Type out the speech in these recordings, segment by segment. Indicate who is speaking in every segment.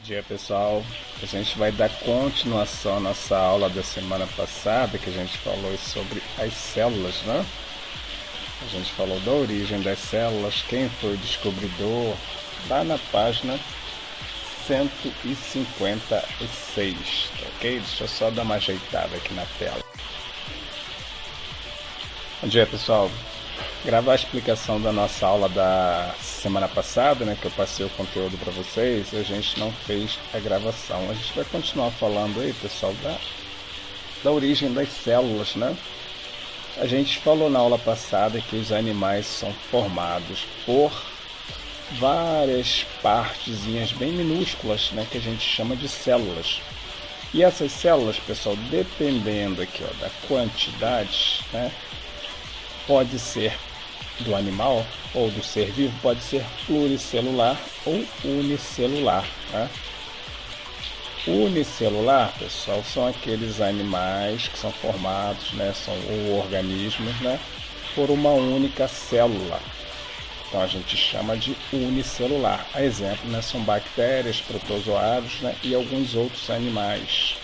Speaker 1: Dia pessoal, a gente vai dar continuação à nossa aula da semana passada, que a gente falou sobre as células, né? A gente falou da origem das células, quem foi o descobridor, lá na página 156, tá ok? Deixa eu só dar uma ajeitada aqui na tela. Bom dia pessoal, gravar a explicação da nossa aula da semana passada, né, que eu passei o conteúdo para vocês, a gente não fez a gravação. A gente vai continuar falando aí, pessoal, da origem das células, né? A gente falou na aula passada que os animais são formados por várias partezinhas bem minúsculas, né, que a gente chama de células. E essas células, pessoal, dependendo aqui, ó, da quantidade, né, pode ser do animal ou do ser vivo, pode ser pluricelular ou unicelular, né? Unicelular, pessoal, são aqueles animais que são formados, né, são organismos, né, por uma única célula. Então a gente chama de unicelular. A exemplo, né, são bactérias, protozoários, né, e alguns outros animais.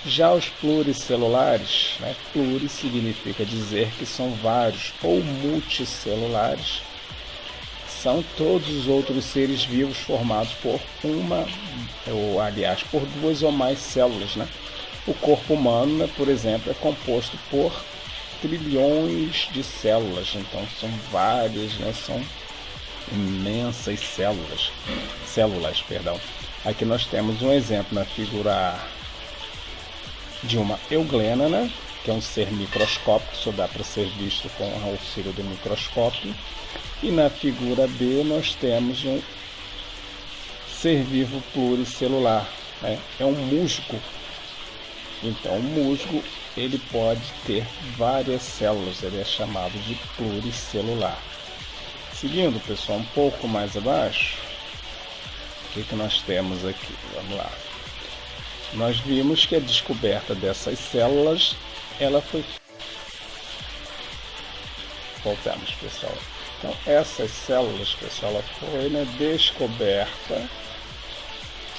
Speaker 1: Já os pluricelulares, né, pluri significa dizer que são vários, ou multicelulares, são todos os outros seres vivos formados por por duas ou mais células, né? O corpo humano, né, por exemplo, é composto por trilhões de células, então são várias, né, são imensas células, perdão. Aqui nós temos um exemplo na figura A de uma euglena, né, que é um ser microscópico, só dá para ser visto com o auxílio do microscópio. E na figura B nós temos um ser vivo pluricelular, né, é um musgo. Então o musgo ele pode ter várias células, ele é chamado de pluricelular. Seguindo, pessoal, um pouco mais abaixo, o que nós temos aqui? Vamos lá. Nós vimos que a descoberta dessas células, ela foi... Voltamos, pessoal. Então, essas células, pessoal, ela foi, né, descoberta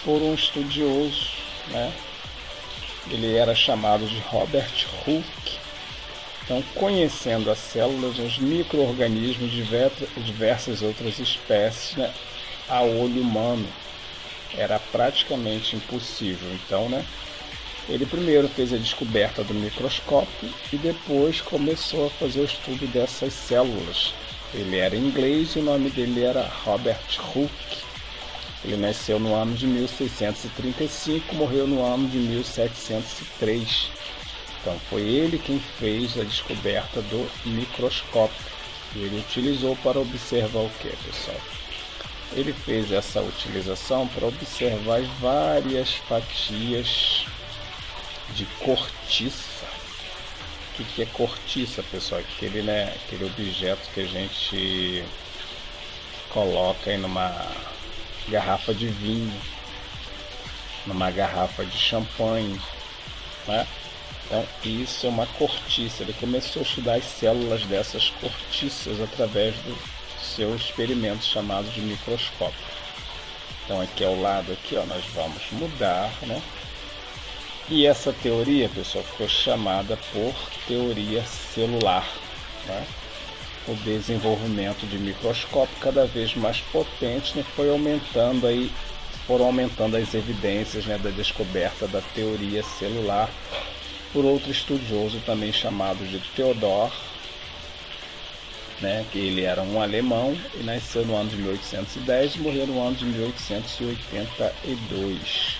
Speaker 1: por um estudioso, né? Ele era chamado de Robert Hooke. Então, conhecendo as células, os micro-organismos de diversas outras espécies, né, a olho humano, era praticamente impossível. Então, né, ele primeiro fez a descoberta do microscópio e depois começou a fazer o estudo dessas células. Ele era inglês e o nome dele era Robert Hooke. Ele nasceu no ano de 1635, morreu no ano de 1703. Então foi ele quem fez a descoberta do microscópio. E ele utilizou para observar o que, pessoal? Ele fez essa utilização para observar as várias fatias de cortiça. O que é cortiça, pessoal? Aquele objeto que a gente coloca aí numa garrafa de vinho, numa garrafa de champanhe, né? Então isso é uma cortiça. Ele começou a estudar as células dessas cortiças através do seu experimento chamado de microscópio. Então aqui ao lado aqui, ó, nós vamos mudar, né? E essa teoria, pessoal, ficou chamada por teoria celular, né? O desenvolvimento de microscópio cada vez mais potente, né, foram aumentando as evidências, né, da descoberta da teoria celular por outro estudioso também chamado de Theodor, né, que ele era um alemão e nasceu no ano de 1810 e morreu no ano de 1882.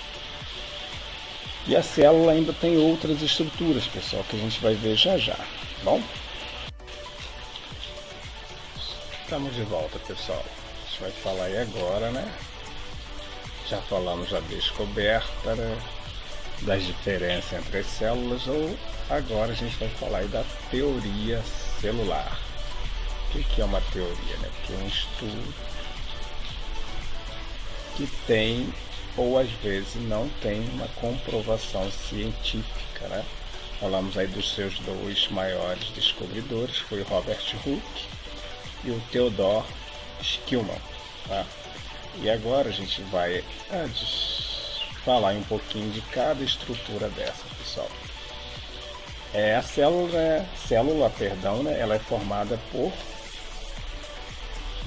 Speaker 1: E a célula ainda tem outras estruturas, pessoal, que a gente vai ver já já, tá bom? Estamos de volta, pessoal. A gente vai falar aí agora, né? Já falamos da descoberta, né, das diferenças entre as células, ou agora a gente vai falar aí da teoria celular. O que é uma teoria, né? Que é um estudo que tem, ou às vezes não tem, uma comprovação científica, né? Falamos aí dos seus dois maiores descobridores, foi Robert Hooke e o Theodor Schillmann, tá? E agora a gente vai falar um pouquinho de cada estrutura dessa, pessoal. A célula, né, ela é formada por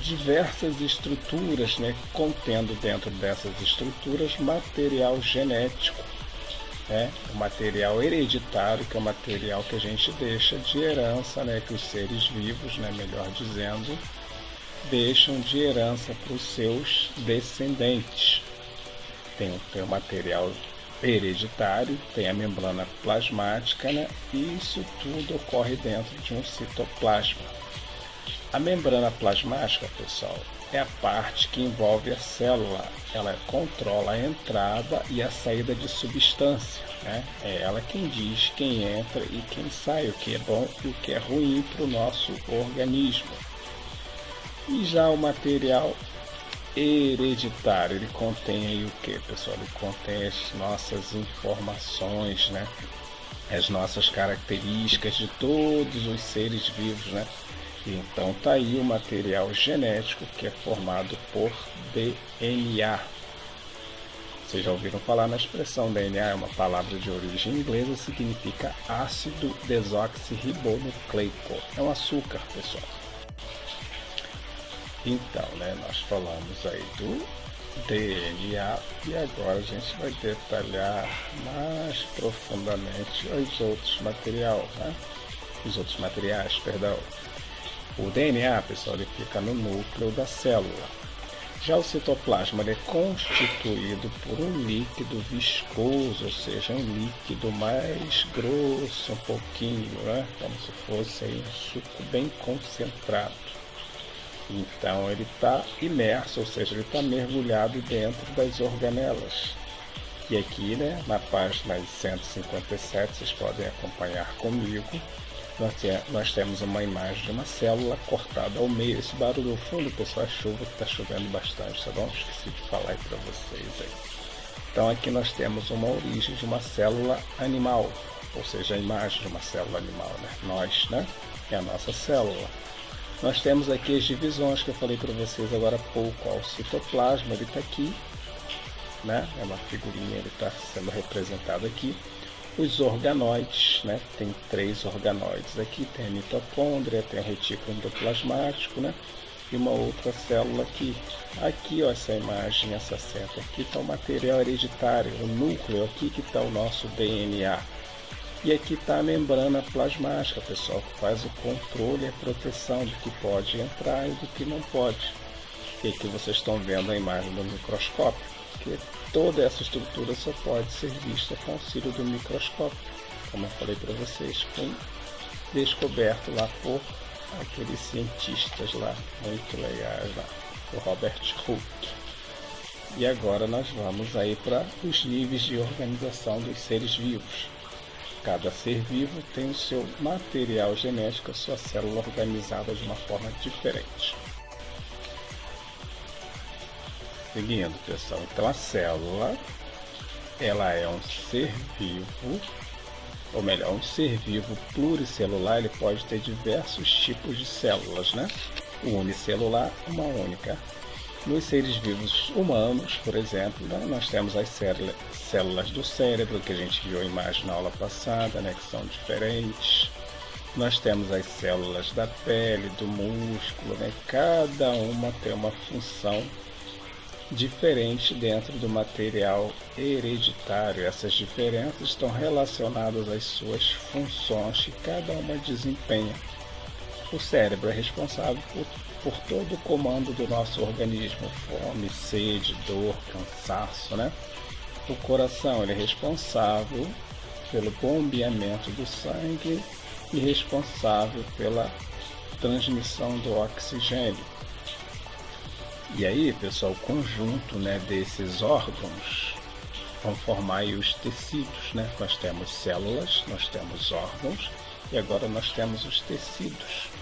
Speaker 1: diversas estruturas, né, contendo dentro dessas estruturas material genético, né, o material hereditário, que é o material que a gente deixa de herança, né, que os seres vivos, né, melhor dizendo, deixam de herança para os seus descendentes. Tem o material hereditário, tem a membrana plasmática, né? E isso tudo ocorre dentro de um citoplasma. A membrana plasmática, pessoal, é a parte que envolve a célula. Ela controla a entrada e a saída de substância, né? É ela quem diz quem entra e quem sai, o que é bom e o que é ruim para o nosso organismo. E já o material hereditário, ele contém aí o que, pessoal? Ele contém as nossas informações, né? As nossas características de todos os seres vivos, né? Então tá aí o material genético, que é formado por DNA. Vocês já ouviram falar na expressão DNA? É uma palavra de origem inglesa, significa ácido desoxirribonucleico. É um açúcar, pessoal. Então, né, nós falamos aí do DNA e agora a gente vai detalhar mais profundamente os outros materiais, perdão. O DNA, pessoal, ele fica no núcleo da célula. Já o citoplasma, ele é constituído por um líquido viscoso, ou seja, um líquido mais grosso, um pouquinho, né, como se fosse aí um suco bem concentrado. Então ele está imerso, ou seja, ele está mergulhado dentro das organelas. E aqui, né, na página 157, vocês podem acompanhar comigo, nós temos uma imagem de uma célula cortada ao meio. Esse barulho no fundo, pessoal, é chuva que está chovendo bastante, tá bom? Esqueci de falar aí para vocês aí. Então aqui nós temos uma origem de uma célula animal, ou seja, a imagem de uma célula animal, né? Nós, né, é a nossa célula. Nós temos aqui as divisões que eu falei para vocês agora há pouco. O citoplasma, ele está aqui, né? É uma figurinha, ele está sendo representado aqui. Os organoides, né? Tem 3 organoides aqui, tem a mitocôndria, tem o retículo endoplasmático, né? E uma outra célula aqui. Aqui, ó, essa imagem, essa seta aqui está o material hereditário, o núcleo, aqui que está o nosso DNA. E aqui está a membrana plasmática, pessoal, que faz o controle e a proteção do que pode entrar e do que não pode. E aqui vocês estão vendo a imagem do microscópio, que toda essa estrutura só pode ser vista com o auxílio do microscópio, como eu falei para vocês, foi descoberto lá por aqueles cientistas lá, muito legais lá, o Robert Hooke. E agora nós vamos aí para os níveis de organização dos seres vivos. Cada ser vivo tem o seu material genético, a sua célula organizada de uma forma diferente. Seguindo, pessoal, então a célula, ela é um ser vivo, ou melhor, um ser vivo pluricelular. Ele pode ter diversos tipos de células, né? O unicelular, uma única. Nos seres vivos humanos, por exemplo, né, nós temos as células do cérebro, que a gente viu a imagem na aula passada, né, que são diferentes. Nós temos as células da pele, do músculo, né, cada uma tem uma função diferente dentro do material hereditário. Essas diferenças estão relacionadas às suas funções que cada uma desempenha. O cérebro é responsável por todo o comando do nosso organismo, fome, sede, dor, cansaço, né? O coração, ele é responsável pelo bombeamento do sangue e responsável pela transmissão do oxigênio. E aí, pessoal, o conjunto, né, desses órgãos vão formar aí os tecidos, né? Nós temos células, nós temos órgãos e agora nós temos os tecidos.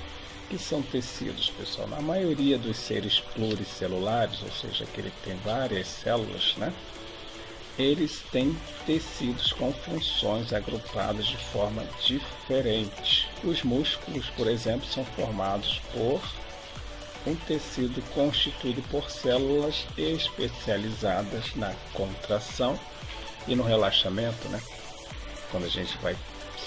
Speaker 1: O que são tecidos, pessoal? Na maioria dos seres pluricelulares, ou seja, que ele tem várias células, né? Eles têm tecidos com funções agrupadas de forma diferente. Os músculos, por exemplo, são formados por um tecido constituído por células especializadas na contração e no relaxamento, né? Quando a gente vai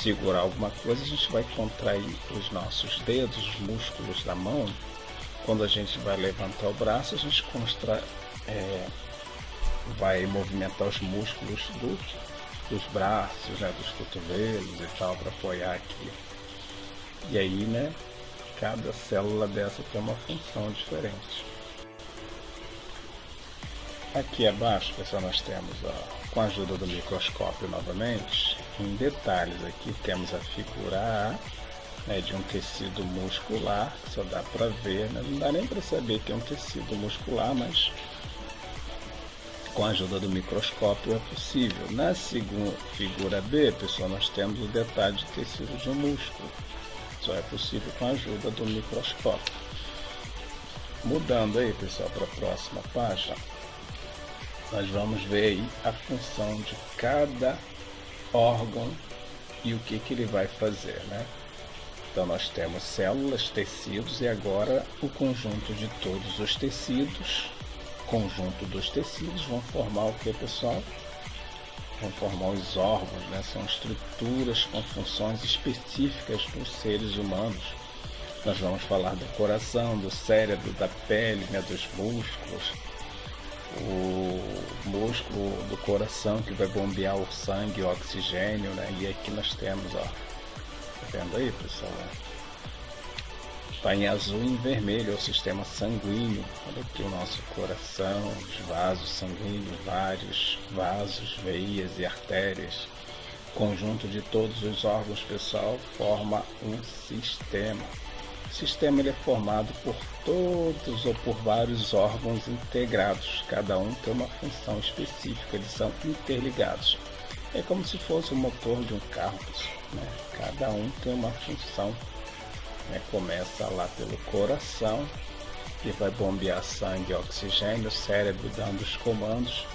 Speaker 1: segurar alguma coisa, a gente vai contrair os nossos dedos, os músculos da mão. Quando a gente vai levantar o braço, a gente vai movimentar os músculos dos braços, né, dos cotovelos e tal, para apoiar aqui. E aí, né, cada célula dessa tem uma função diferente. Aqui abaixo, pessoal, nós temos, com a ajuda do microscópio novamente, em detalhes aqui temos a figura A, né, de um tecido muscular, que só dá para ver, né, não dá nem para saber que é um tecido muscular, mas com a ajuda do microscópio é possível. Na segunda figura B, pessoal, nós temos o detalhe de tecido de um músculo. Só é possível com a ajuda do microscópio. Mudando aí, pessoal, para a próxima página, nós vamos ver aí a função de cada órgão e o que ele vai fazer, né? Então nós temos células, tecidos e agora o conjunto de todos os tecidos. Conjunto dos tecidos vão formar o que, pessoal? Vão formar os órgãos, né? São estruturas com funções específicas dos seres humanos. Nós vamos falar do coração, do cérebro, da pele, né? Dos músculos. O músculo do coração que vai bombear o sangue, o oxigênio, né? E aqui nós temos, ó, tá vendo aí, pessoal? Está em azul e em vermelho, é o sistema sanguíneo. Olha aqui o nosso coração, os vasos sanguíneos, vários vasos, veias e artérias. O conjunto de todos os órgãos, pessoal, forma um sistema. O sistema ele é formado por todos ou por vários órgãos integrados. Cada um tem uma função específica, eles são interligados. É como se fosse o motor de um carro, né? Cada um tem uma função. Começa lá pelo coração, que vai bombear sangue e oxigênio, o cérebro dando os comandos,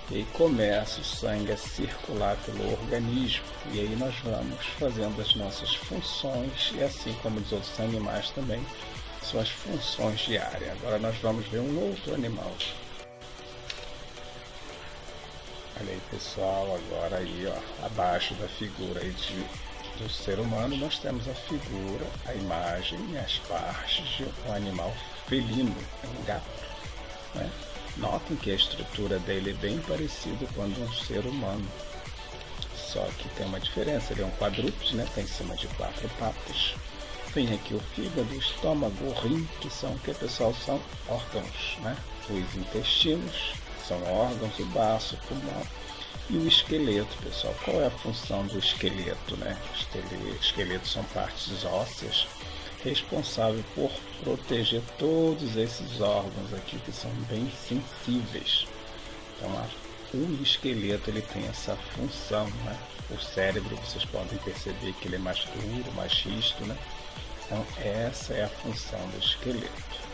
Speaker 1: e aí começa o sangue a circular pelo organismo, e aí nós vamos fazendo as nossas funções, e assim como os outros animais também, suas funções diárias. Agora nós vamos ver um outro animal. Olha aí, pessoal, agora aí, ó, abaixo da figura aí do ser humano, nós temos a figura, a imagem e as partes de um animal felino, um gato, né? Notem que a estrutura dele é bem parecida com a de um ser humano, só que tem uma diferença, ele é um quadrúpede, né? Tem em cima de 4 patas. Tem aqui o fígado, o estômago, o rim, que são o que, pessoal? São órgãos, né? Os intestinos são órgãos, o baço, o pulmão. E o esqueleto, pessoal, qual é a função do esqueleto, né? O esqueleto são partes ósseas responsáveis por proteger todos esses órgãos aqui que são bem sensíveis. Então, o esqueleto ele tem essa função, né? O cérebro, vocês podem perceber que ele é mais duro, mais rígido, né? Então, essa é a função do esqueleto.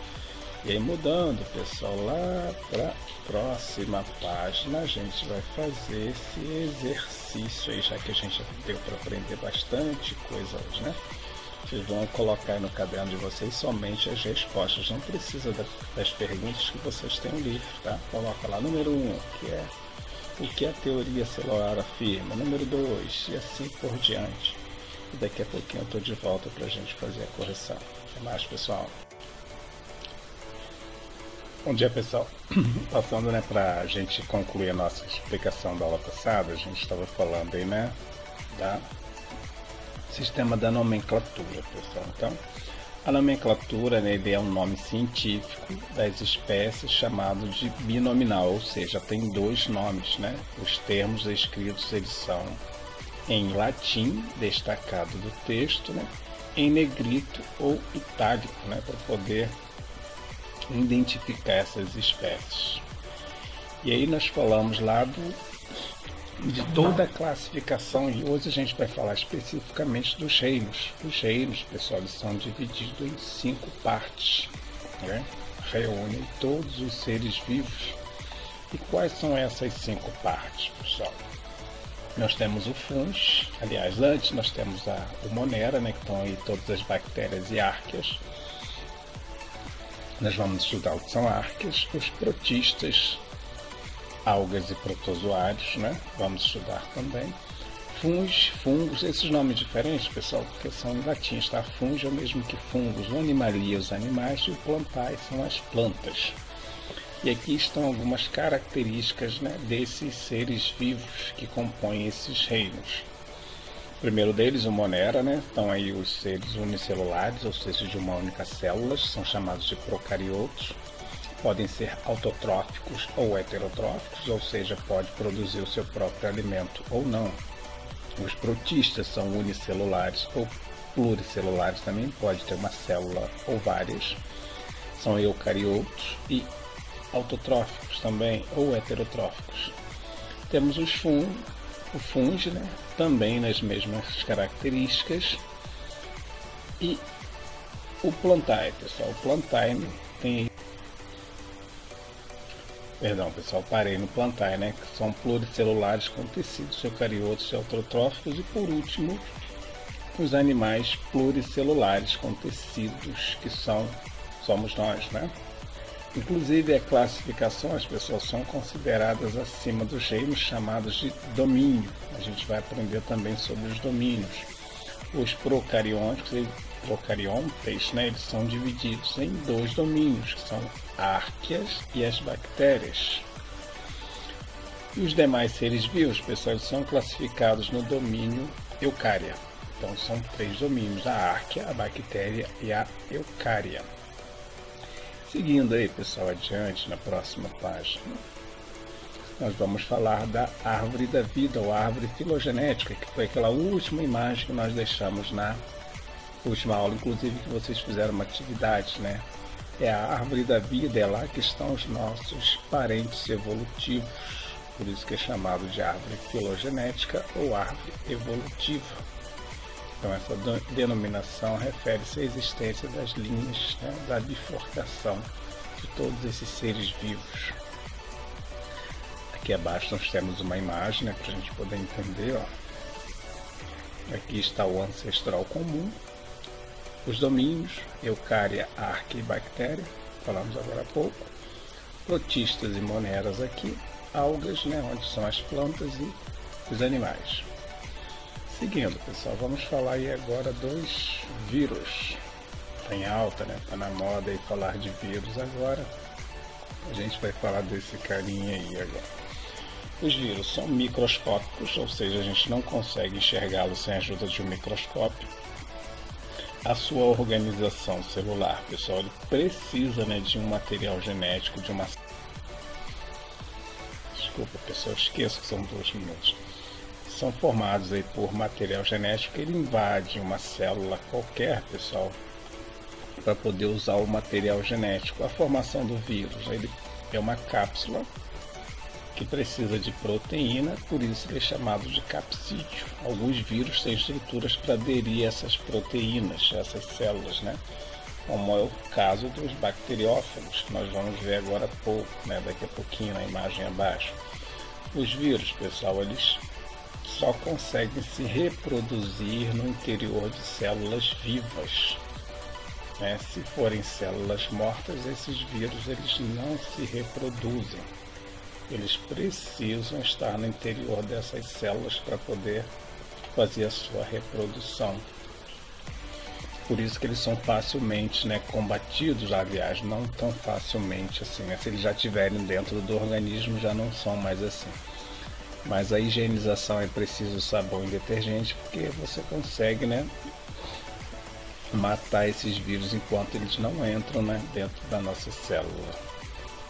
Speaker 1: E aí, mudando, pessoal, lá para a próxima página, a gente vai fazer esse exercício aí, já que a gente já deu para aprender bastante coisa hoje, né? Vocês vão colocar aí no caderno de vocês somente as respostas, não precisa das perguntas que vocês têm no livro, tá? Coloca lá, número 1, que é o que a teoria celular afirma, número 2, e assim por diante. E daqui a pouquinho eu estou de volta para a gente fazer a correção. Até mais, pessoal. Bom dia, pessoal. Passando, né, para a gente concluir a nossa explicação da aula passada, a gente estava falando aí, né, da sistema da nomenclatura, pessoal. Então, a nomenclatura, né, ele é um nome científico das espécies chamado de binominal, ou seja, tem 2 nomes, né? Os termos escritos eles são em latim, destacado do texto, né, em negrito ou itálico, né, para poder identificar essas espécies. E aí nós falamos lá de toda a classificação e hoje a gente vai falar especificamente dos reinos. Os reinos, pessoal, eles são divididos em 5 partes, né? Reúnem todos os seres vivos. E quais são essas 5 partes, pessoal? Nós temos o fungo, aliás, antes nós temos o monera, né, que estão aí todas as bactérias e arqueias. Nós vamos estudar o que são árqueas, os protistas, algas e protozoários, né? Vamos estudar também fungos, esses nomes diferentes, pessoal, porque são em latim, tá? Fungos é o mesmo que fungos, o animalia, os animais, e o plantae são as plantas. E aqui estão algumas características, né, desses seres vivos que compõem esses reinos. O primeiro deles, o Monera, né? Estão aí os seres unicelulares, ou seja, de uma única célula, são chamados de procariotos. Podem ser autotróficos ou heterotróficos, ou seja, pode produzir o seu próprio alimento ou não. Os protistas são unicelulares ou pluricelulares também, pode ter uma célula ou várias. São eucariotos e autotróficos também, ou heterotróficos. Temos o fungo, né? Também nas mesmas características. E o plantae, pessoal. O plantae tem... Perdão, pessoal, parei no plantae, né? Que são pluricelulares com tecidos eucariotos e autotróficos. E por último, os animais pluricelulares com tecidos que somos nós, né? Inclusive, a classificação, as pessoas são consideradas acima dos reinos chamados de domínio. A gente vai aprender também sobre os domínios. Os procariontes, né, eles são divididos em dois domínios, que são árqueas e as bactérias. E os demais seres vivos, pessoal, eles são classificados no domínio eucária. Então, são 3 domínios, a árquea, a bactéria e a eucária. Seguindo aí, pessoal, adiante na próxima página, nós vamos falar da árvore da vida, ou árvore filogenética, que foi aquela última imagem que nós deixamos na última aula, inclusive que vocês fizeram uma atividade, né? É a árvore da vida, é lá que estão os nossos parentes evolutivos, por isso que é chamado de árvore filogenética ou árvore evolutiva. Então, essa denominação refere-se à existência das linhas, né, da bifurcação de todos esses seres vivos. Aqui abaixo nós temos uma imagem, né, para a gente poder entender. Ó. Aqui está o ancestral comum, os domínios, eucária, árquea e bactéria, falamos agora há pouco, protistas e moneras aqui, algas, né, onde são as plantas e os animais. Seguindo, pessoal, vamos falar aí agora dos vírus. Está em alta, né? Está na moda aí falar de vírus agora. A gente vai falar desse carinha aí agora. Os vírus são microscópicos, ou seja, a gente não consegue enxergá-los sem a ajuda de um microscópio. A sua organização celular, pessoal, ele precisa, né, de um material genético, de uma... Desculpa, pessoal, esqueço que são 2 minutos. São formados aí por material genético, ele invade uma célula qualquer, pessoal, para poder usar o material genético. A formação do vírus, ele é uma cápsula que precisa de proteína, por isso ele é chamado de capsídeo. Alguns vírus têm estruturas para aderir a essas proteínas, essas células, né? Como é o caso dos bacteriófagos, que nós vamos ver agora há pouco, né? Daqui a pouquinho na imagem abaixo. Os vírus, pessoal, eles só conseguem se reproduzir no interior de células vivas. Né? Se forem células mortas, esses vírus eles não se reproduzem. Eles precisam estar no interior dessas células para poder fazer a sua reprodução. Por isso que eles são facilmente, né, combatidos, aliás, não tão facilmente assim. Né? Se eles já estiverem dentro do organismo, já não são mais assim. Mas a higienização é preciso sabão e detergente, porque você consegue, né, matar esses vírus enquanto eles não entram, né, dentro da nossa célula.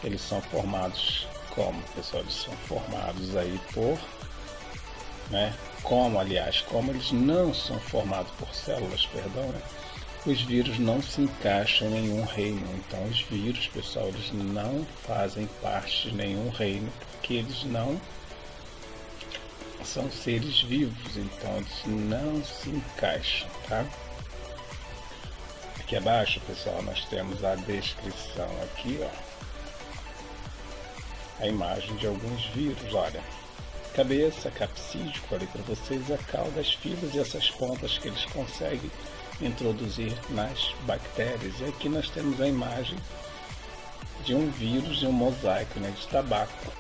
Speaker 1: Eles são formados como, pessoal? Eles são formados aí por, né, como eles não são formados por células, perdão, né, os vírus não se encaixam em nenhum reino. Então os vírus, pessoal, eles não fazem parte de nenhum reino, porque eles não são seres vivos, então eles não se encaixam, tá? Aqui abaixo, pessoal, nós temos a descrição aqui, ó. A imagem de alguns vírus, olha. Cabeça, capsídeo, falei para vocês, a cauda, as fibras e essas pontas que eles conseguem introduzir nas bactérias. E aqui nós temos a imagem de um vírus de um mosaico, né, de tabaco.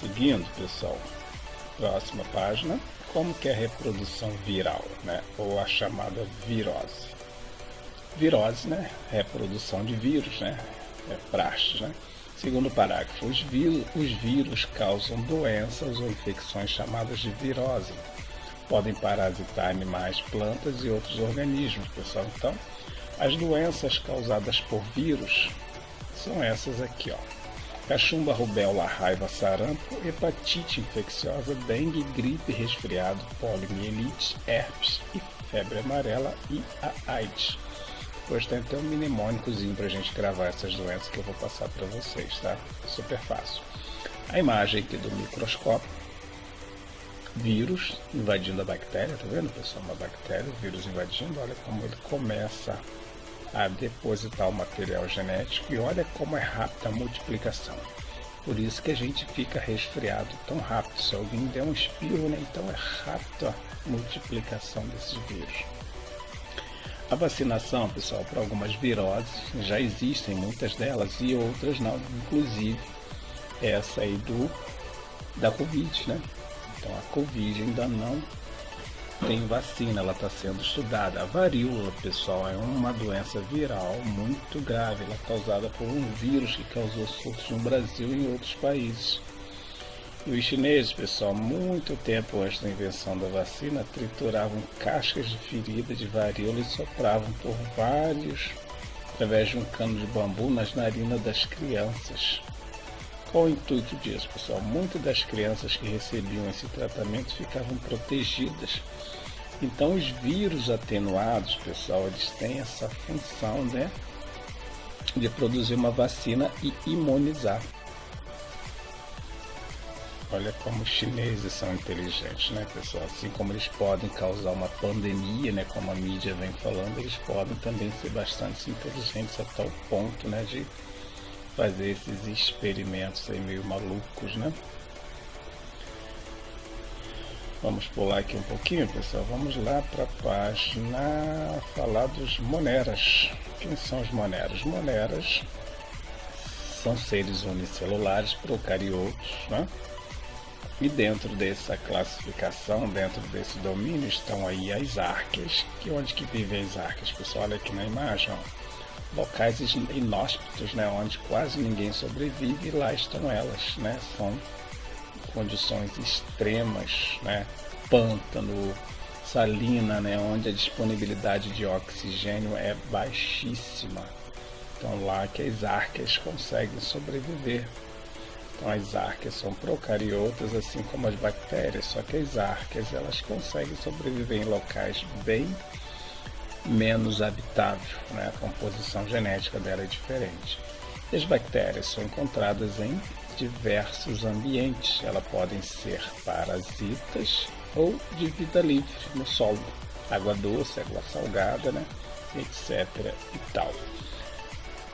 Speaker 1: Seguindo, pessoal, próxima página, como que é a reprodução viral, né, ou a chamada virose. Virose, né, reprodução de vírus, né, é praxe, né. Segundo parágrafo, os vírus causam doenças ou infecções chamadas de virose. Podem parasitar animais, plantas e outros organismos, pessoal. Então, as doenças causadas por vírus são essas aqui, ó. Cachumba, rubéola, raiva, sarampo, hepatite infecciosa, dengue, gripe, resfriado, poliomielite, herpes e febre amarela e a AIDS. Depois tem até um mnemônicozinho para a gente gravar essas doenças que eu vou passar para vocês, tá? Super fácil. A imagem aqui do microscópio, vírus invadindo a bactéria, tá vendo, pessoal? Uma bactéria, o vírus invadindo, olha como ele começa a depositar o material genético e olha como é rápida a multiplicação. Por isso que a gente fica resfriado tão rápido. Se alguém der um espirro, né? Então é rápida a multiplicação desses vírus. A vacinação, pessoal, para algumas viroses, já existem muitas delas e outras não, inclusive essa aí da Covid, né? Então a Covid ainda não tem vacina, ela está sendo estudada. A varíola, pessoal, é uma doença viral muito grave, ela é causada por um vírus que causou surtos no Brasil e em outros países. E os chineses, pessoal, muito tempo antes da invenção da vacina, trituravam cascas de ferida de varíola e sopravam por vários, através de um cano de bambu, nas narinas das crianças. Qual o intuito disso, pessoal? Muitas das crianças que recebiam esse tratamento ficavam protegidas. Então, os vírus atenuados, pessoal, eles têm essa função, né, de produzir uma vacina e imunizar. Olha como os chineses são inteligentes, né, pessoal? Assim como eles podem causar uma pandemia, né, como a mídia vem falando, eles podem também ser bastante inteligentes a tal ponto, né, de fazer esses experimentos aí meio malucos, né? Vamos pular aqui um pouquinho, pessoal. Vamos lá para a página falar dos moneras. Quem são os moneras? Moneras são seres unicelulares procariotos, né? E dentro dessa classificação, dentro desse domínio, estão aí as árqueas. Onde que vivem as árqueas, pessoal? Olha aqui na imagem, ó. Locais inóspitos, né, onde quase ninguém sobrevive, e lá estão elas, né, são condições extremas, né, pântano, salina, né, onde a disponibilidade de oxigênio é baixíssima. Então lá que as árqueas conseguem sobreviver. Então as árqueas são procariotas, assim como as bactérias, só que as árqueas elas conseguem sobreviver em locais bem menos habitável, né? A composição genética dela é diferente. As bactérias são encontradas em diversos ambientes. Elas podem ser parasitas ou de vida livre no solo, água doce, água salgada, né? Etc. e tal.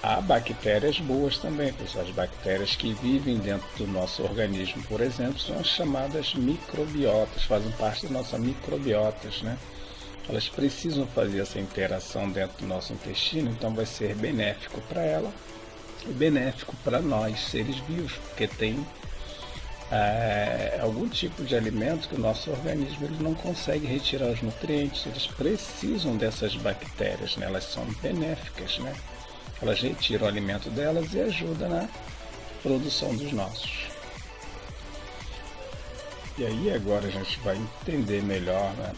Speaker 1: Há bactérias boas também, pessoal. As bactérias que vivem dentro do nosso organismo, por exemplo, são as chamadas microbiotas, fazem parte da nossa microbiotas, né? Elas precisam fazer essa interação dentro do nosso intestino, então vai ser benéfico para ela e benéfico para nós, seres vivos, porque tem algum tipo de alimento que o nosso organismo ele não consegue retirar os nutrientes, eles precisam dessas bactérias, né? Elas são benéficas, né? Elas retiram o alimento delas e ajudam na produção dos nossos. E aí agora a gente vai entender melhor, né,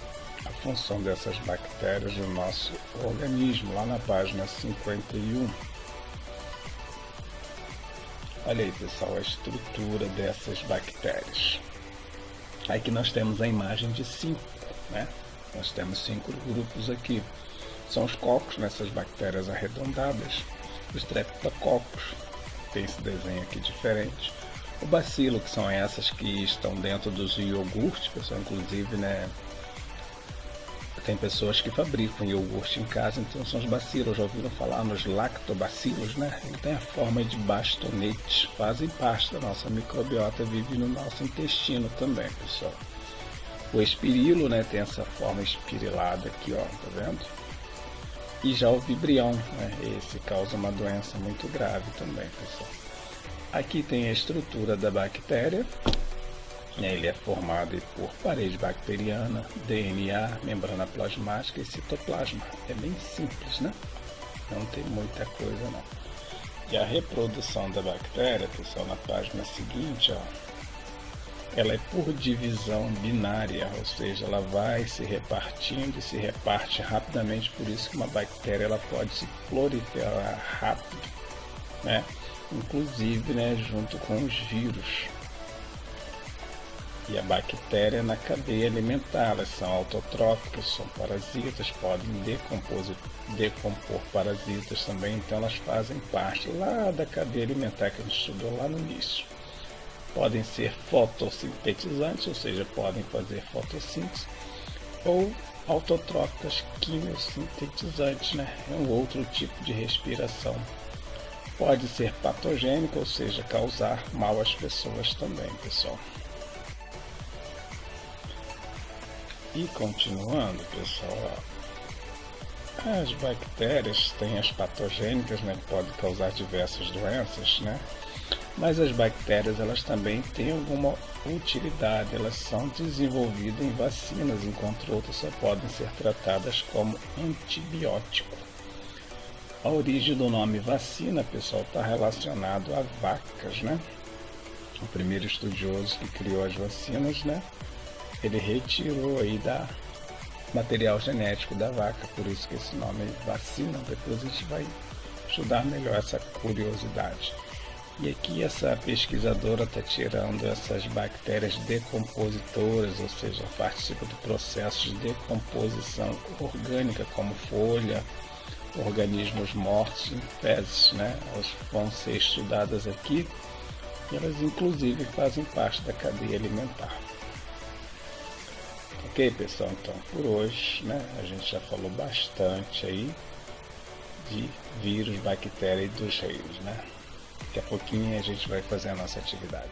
Speaker 1: a função dessas bactérias no nosso organismo, lá na página 51. Olha aí, pessoal, a estrutura dessas bactérias. Aqui nós temos a imagem de 5, né? Nós temos 5 grupos aqui. São os cocos, nessas bactérias arredondadas. Os streptococcus, tem esse desenho aqui diferente. O bacilo, que são essas que estão dentro dos iogurtes, pessoal, inclusive, né? Tem pessoas que fabricam iogurte em casa, então são os bacilos. Já ouviram falar nos lactobacilos, né? Ele tem a forma de bastonetes, fazem parte da nossa microbiota, vive no nosso intestino também, pessoal. O espirilo, né, tem essa forma espirilada aqui, ó, tá vendo? E já o vibrião, né? Esse causa uma doença muito grave também, pessoal. Aqui tem a estrutura da bactéria. Ele é formado por parede bacteriana, DNA, membrana plasmática e citoplasma. É bem simples, né? Não tem muita coisa não. E a reprodução da bactéria, pessoal, na página seguinte, ó, ela é por divisão binária, ou seja, ela vai se repartindo e se reparte rapidamente, por isso que uma bactéria ela pode se proliferar rápido, né? Inclusive, né, junto com os vírus. E a bactéria na cadeia alimentar, elas são autotróficas, são parasitas, podem decompor parasitas também, então elas fazem parte lá da cadeia alimentar que a gente estudou lá no início. Podem ser fotossintetizantes, ou seja, podem fazer fotossíntese, ou autotróficas, quimiosintetizantes, né? É um outro tipo de respiração. Pode ser patogênica, ou seja, causar mal às pessoas também, pessoal. E continuando, pessoal, as bactérias têm as patogênicas, né, que podem causar diversas doenças, né? Mas as bactérias elas também têm alguma utilidade, elas são desenvolvidas em vacinas, enquanto outras só podem ser tratadas como antibiótico. A origem do nome vacina, pessoal, está relacionado a vacas, né? O primeiro estudioso que criou as vacinas, né? Ele retirou aí da material genético da vaca, por isso que esse nome é vacina. Depois a gente vai estudar melhor essa curiosidade. E aqui essa pesquisadora está tirando essas bactérias decompositoras, ou seja, participa do processo de decomposição orgânica, como folha, organismos mortos em fezes, né? Elas vão ser estudadas aqui e elas inclusive fazem parte da cadeia alimentar. Ok, pessoal, então por hoje, né, a gente já falou bastante aí de vírus, bactéria e dos reis, né? Daqui a pouquinho a gente vai fazer a nossa atividade.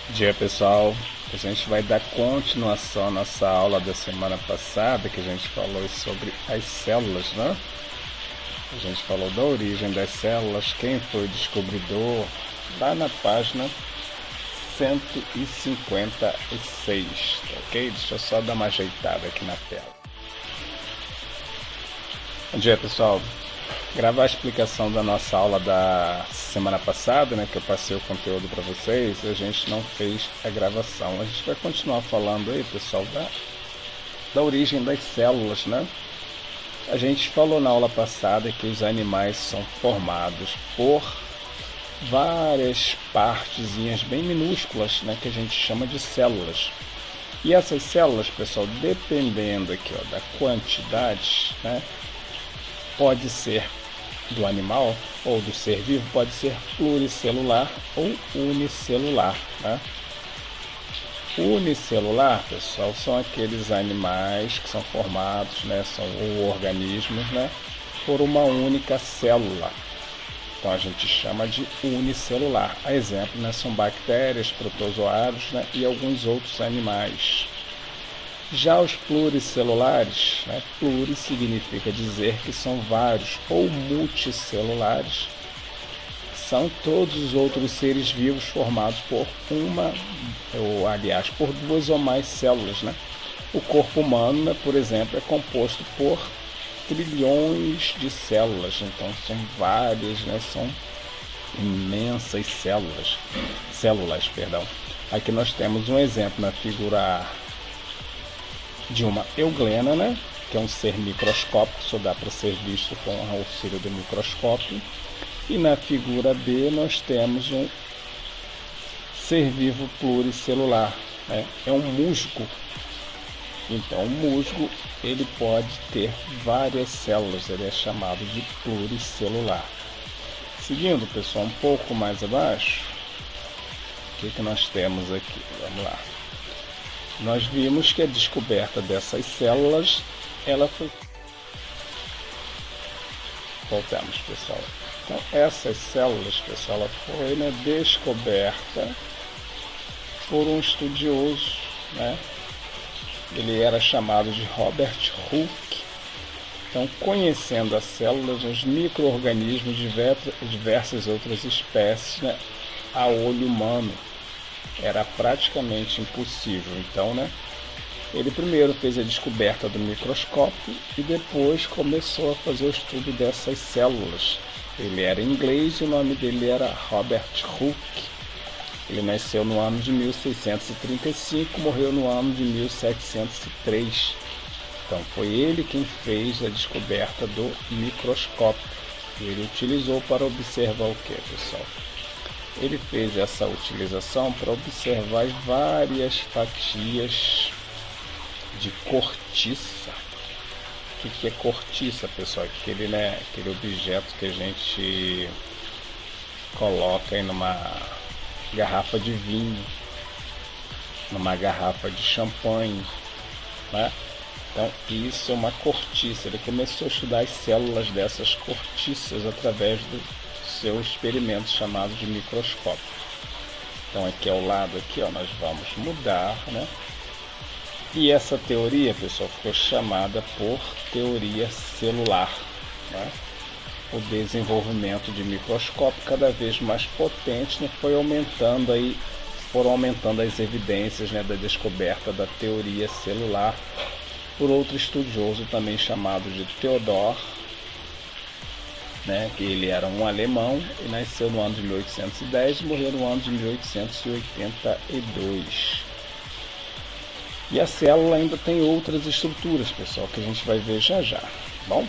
Speaker 1: Bom dia, pessoal, a gente vai dar continuação à nossa aula da semana passada, que a gente falou sobre as células, né? A gente falou da origem das células, quem foi o descobridor, lá na página 156, ok? Deixa eu só dar uma ajeitada aqui na tela. Bom dia, pessoal. Gravar a explicação da nossa aula da semana passada, né, que eu passei o conteúdo para vocês, a gente não fez a gravação. A gente vai continuar falando aí, pessoal, da origem das células, né? A gente falou na aula passada que os animais são formados por várias partezinhas bem minúsculas, né, que a gente chama de células. E essas células, pessoal, dependendo aqui, ó, da quantidade, né, pode ser do animal ou do ser vivo, pode ser pluricelular ou unicelular, né? Unicelular, pessoal, são aqueles animais que são formados, né, são organismos, né, por uma única célula. Então a gente chama de unicelular. A exemplo, né, são bactérias, protozoários, né, e alguns outros animais. Já os pluricelulares, né, pluri significa dizer que são vários, ou multicelulares, são todos os outros seres vivos formados por por duas ou mais células, né? O corpo humano, né, por exemplo, é composto por trilhões de células, então são várias, né, são imensas células. Aqui nós temos um exemplo na figura de uma euglena, né, que é um ser microscópico, só dá para ser visto com o auxílio do microscópio. E na figura B nós temos um ser vivo pluricelular, né? É um musgo. Então o musgo ele pode ter várias células, ele é chamado de pluricelular. Seguindo, pessoal, um pouco mais abaixo, o que nós temos aqui? Vamos lá. Nós vimos que a descoberta dessas células, ela foi... Voltamos, pessoal. Então, essas células, pessoal, ela foi, né, descoberta por um estudioso, né? Ele era chamado de Robert Hooke, Então, conhecendo as células, os micro-organismos de diversas outras espécies, né, a olho humano era praticamente impossível. Então, né, ele primeiro fez a descoberta do microscópio e depois começou a fazer o estudo dessas células. Ele era inglês e o nome dele era Robert Hooke. Ele nasceu no ano de 1635, morreu no ano de 1703. Então foi ele quem fez a descoberta do microscópio. Ele utilizou para observar o que, pessoal? Ele fez essa utilização para observar várias fatias de cortiça. O que é cortiça, pessoal? Aquele objeto que a gente coloca em numa garrafa de vinho, numa garrafa de champanhe, né? Então isso é uma cortiça. Ele começou a estudar as células dessas cortiças através do seu experimento chamado de microscópio. Então aqui ao lado aqui, ó, nós vamos mudar, né? E essa teoria, pessoal, ficou chamada por teoria celular, né? O desenvolvimento de microscópio cada vez mais potente, né, foram aumentando as evidências, né, da descoberta da teoria celular por outro estudioso também chamado de Theodor, né, que ele era um alemão e nasceu no ano de 1810 e morreu no ano de 1882. E a célula ainda tem outras estruturas, pessoal, que a gente vai ver já já. Bom?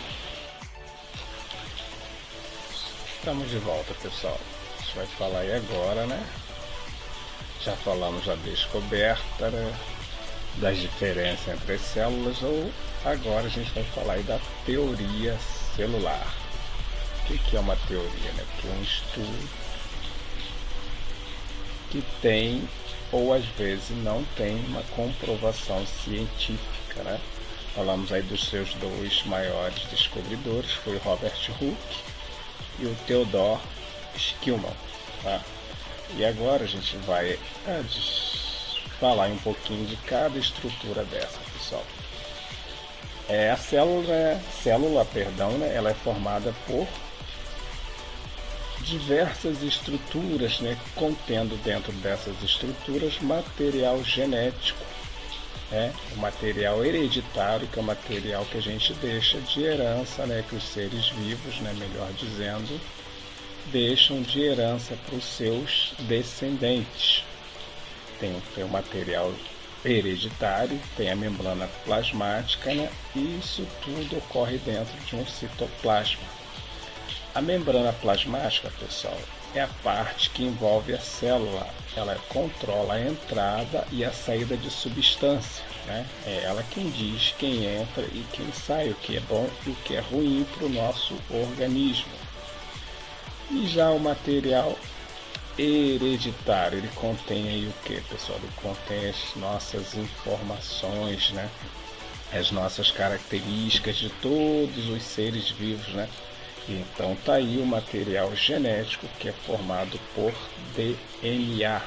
Speaker 1: Estamos de volta, pessoal. A gente vai falar aí agora, né? Já falamos da descoberta, né, das diferenças entre as células, ou agora a gente vai falar aí da teoria celular. O que é uma teoria, né? Que é um estudo que tem, ou às vezes não tem, uma comprovação científica, né? Falamos aí dos seus dois maiores descobridores, foi o Robert Hooke e o Theodor Schillmann, tá? E agora a gente vai falar um pouquinho de cada estrutura dessa, pessoal. A célula, né, ela é formada por diversas estruturas, né, contendo dentro dessas estruturas material genético, né, o material hereditário, que é o material que a gente deixa de herança, né, que os seres vivos, né, melhor dizendo, deixam de herança para os seus descendentes. Tem o material hereditário, tem a membrana plasmática, né, e isso tudo ocorre dentro de um citoplasma. A membrana plasmática, pessoal, é a parte que envolve a célula. Ela controla a entrada e a saída de substância, né? É ela quem diz quem entra e quem sai, o que é bom e o que é ruim para o nosso organismo. E já o material hereditário, ele contém aí o que, pessoal? Ele contém as nossas informações, né? As nossas características de todos os seres vivos, né? Então tá aí o material genético, que é formado por DNA.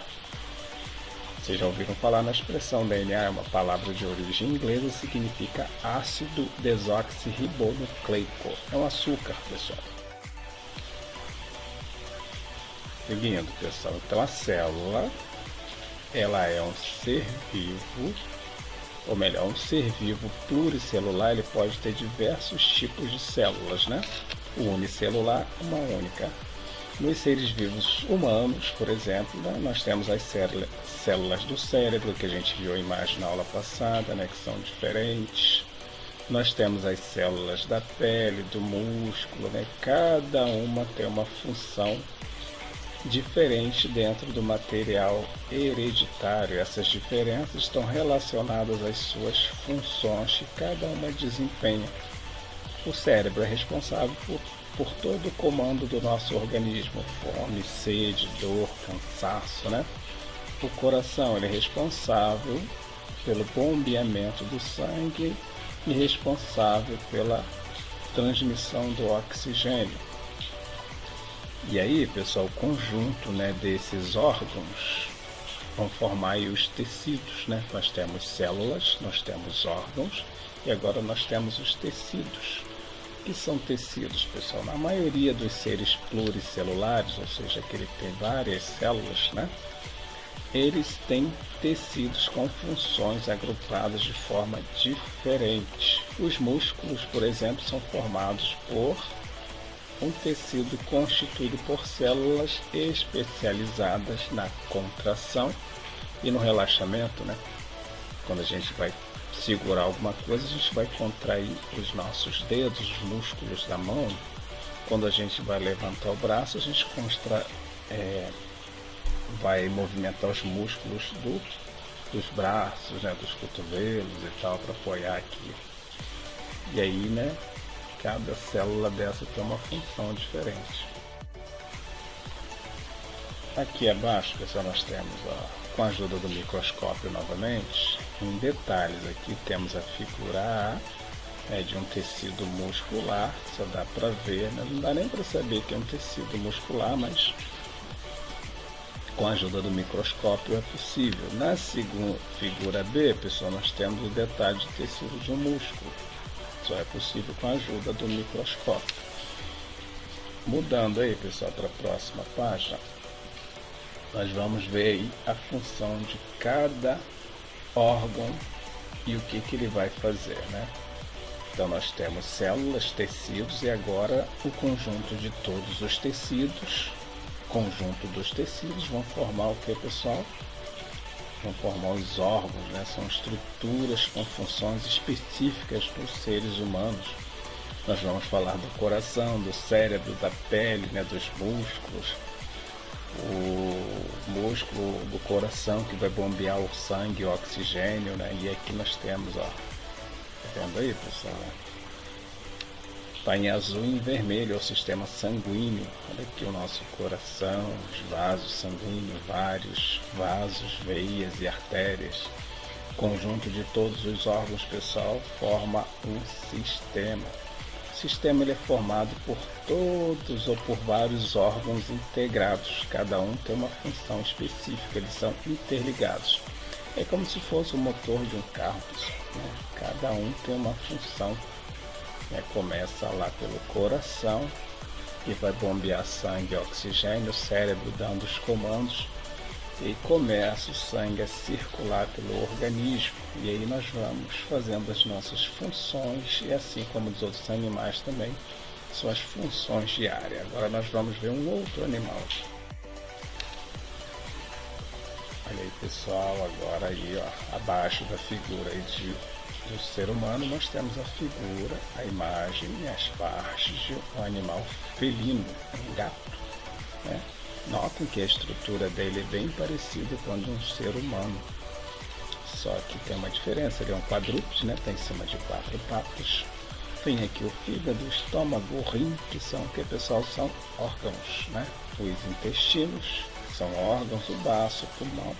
Speaker 1: Vocês já ouviram falar na expressão DNA, é uma palavra de origem inglesa, significa ácido desoxirribonucleico. É um açúcar, pessoal. Seguindo, pessoal, então a célula, ela é um ser vivo, ou melhor, um ser vivo pluricelular. Ele pode ter diversos tipos de células, né? O unicelular, uma única. Nos seres vivos humanos, por exemplo, né, nós temos as células do cérebro, que a gente viu a imagem na aula passada, né, que são diferentes. Nós temos as células da pele, do músculo, né? Cada uma tem uma função diferente dentro do material hereditário. Essas diferenças estão relacionadas às suas funções que cada uma desempenha. O cérebro é responsável por todo o comando do nosso organismo, fome, sede, dor, cansaço, né? O coração, ele é responsável pelo bombeamento do sangue e responsável pela transmissão do oxigênio. E aí, pessoal, o conjunto, né, desses órgãos vão formar aí os tecidos, né? Nós temos células, nós temos órgãos e agora nós temos os tecidos. O que são tecidos, pessoal? Na maioria dos seres pluricelulares, ou seja, aquele que tem várias células, né? Eles têm tecidos com funções agrupadas de forma diferente. Os músculos, por exemplo, são formados por um tecido constituído por células especializadas na contração e no relaxamento, né? Quando a gente vai segurar alguma coisa, a gente vai contrair os nossos dedos, os músculos da mão. Quando a gente vai levantar o braço, a gente vai movimentar os músculos dos braços, né, dos cotovelos e tal, para apoiar aqui. E aí, né, cada célula dessa tem uma função diferente. Aqui abaixo, pessoal, nós temos, com a ajuda do microscópio novamente, em detalhes aqui temos a figura A, de um tecido muscular, só dá para ver, né? Não dá nem para saber que é um tecido muscular, mas com a ajuda do microscópio é possível. Na segunda figura B, pessoal, nós temos o detalhe de tecido de um músculo, só é possível com a ajuda do microscópio. Mudando aí, pessoal, para a próxima página, nós vamos ver aí a função de cada órgão e o que ele vai fazer, né? Então nós temos células, tecidos e agora o conjunto de todos os tecidos. Conjunto dos tecidos vão formar o que, pessoal? Vão formar os órgãos, né? São estruturas com funções específicas dos seres humanos. Nós vamos falar do coração, do cérebro, da pele, né? Dos músculos. O músculo do coração que vai bombear o sangue, o oxigênio, né? E aqui nós temos, ó, tá vendo aí, pessoal? Está em azul e em vermelho, é o sistema sanguíneo. Olha aqui o nosso coração, os vasos sanguíneos, vários vasos, veias e artérias. O conjunto de todos os órgãos, pessoal, forma um sistema. O sistema ele é formado por todos ou por vários órgãos integrados. Cada um tem uma função específica, eles são interligados. É como se fosse o motor de um carro, pessoal, né? Cada um tem uma função. Começa lá pelo coração, que vai bombear sangue e oxigênio, o cérebro dando os comandos, e começa o sangue a circular pelo organismo. E aí nós vamos fazendo as nossas funções, e assim como dos outros animais também, suas funções diárias. Agora nós vamos ver um outro animal. Olha aí, pessoal, agora aí, ó, abaixo da figura aí do ser humano, nós temos a figura, a imagem e as partes de um animal felino, um gato, né? Notem que a estrutura dele é bem parecida com a de um ser humano, só que tem uma diferença, ele é um quadrúpede, né? Está em cima de 4 patas. Tem aqui o fígado, o estômago, o rim, que são, que pessoal, são órgãos, né? Os intestinos são órgãos, o baço, o pulmão.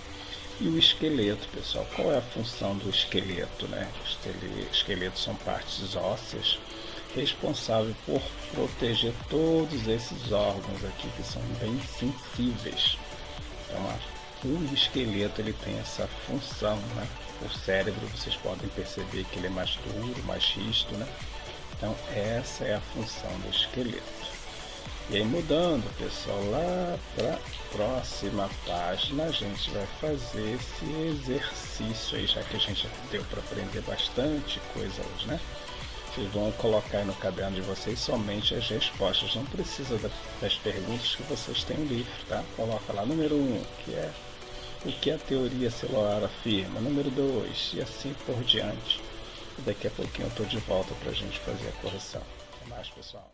Speaker 1: E o esqueleto, pessoal, qual é a função do esqueleto, né? O esqueleto são partes ósseas responsáveis por proteger todos esses órgãos aqui que são bem sensíveis. Então, o esqueleto ele tem essa função, né? O cérebro, vocês podem perceber que ele é mais duro, mais rígido, né? Então, essa é a função do esqueleto. E aí, mudando, pessoal, lá para a próxima página, a gente vai fazer esse exercício aí, já que a gente deu para aprender bastante coisa hoje, né? Vocês vão colocar aí no caderno de vocês somente as respostas, não precisa das perguntas que vocês têm no livro, tá? Coloca lá, número 1, que é o que a teoria celular afirma, número 2, e assim por diante. E daqui a pouquinho eu estou de volta para a gente fazer a correção. Até mais, pessoal.